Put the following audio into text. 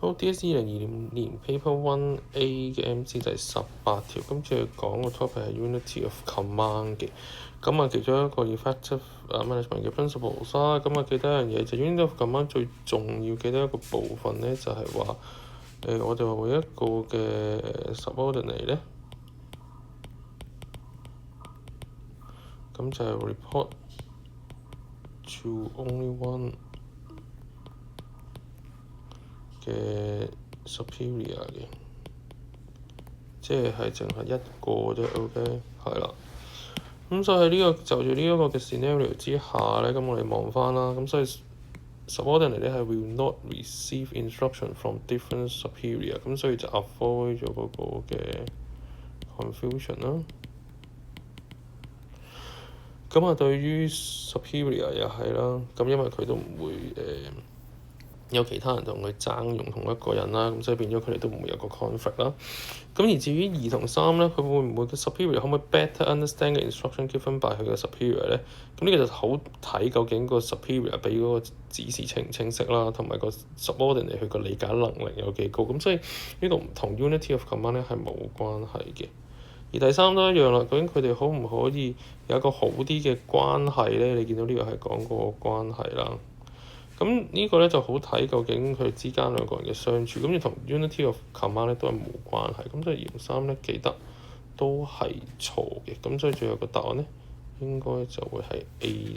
好 DSE 2020Paper 1A 嘅 MC 第18條，跟住講個 topic 係 Unity of Command 嘅。咁啊，其中一個 effective management 嘅 principles 啦。咁啊，記得一樣嘢就 Unity of Command 最重要記得一個部分咧，就係話我哋話每一個嘅subordinate 咧，咁就係 report to only one嘅 superior 嘅，即係淨係一個啫。OK， 係啦。咁所以喺呢個就住呢一個嘅 scenario 之下咧，咁我哋望翻啦。咁所以 subordinate 咧係 will not receive instruction from different superior， 咁所以就 avoid 咗嗰個嘅 confusion 啦。咁啊，對於 superior 又係啦，咁因為佢都唔會有其他人同佢爭用同一個人啦，咁所以變咗佢哋都唔會有個 conflict 啦。咁而至於2同3咧，佢會唔會嘅 superior 可唔可以 better understand 嘅 instruction given by 佢嘅 superior 咧？咁呢個就好睇究竟個 superior 俾嗰個指示清唔清晰啦，同埋個 subordinate 佢個理解能力有幾高。咁所以呢個唔同 Unity of Command 咧係冇關係嘅。而第3都一樣啦，究竟佢哋可唔可以有一個好啲嘅關係咧？你見到呢個係講個關係啦。咁呢個咧就好睇究竟佢之間兩個人嘅相處，咁你同 Unity of Command 咧都係冇關係。咁所以2同3咧記得都係錯嘅。咁所以最後個答案咧應該就會係 A。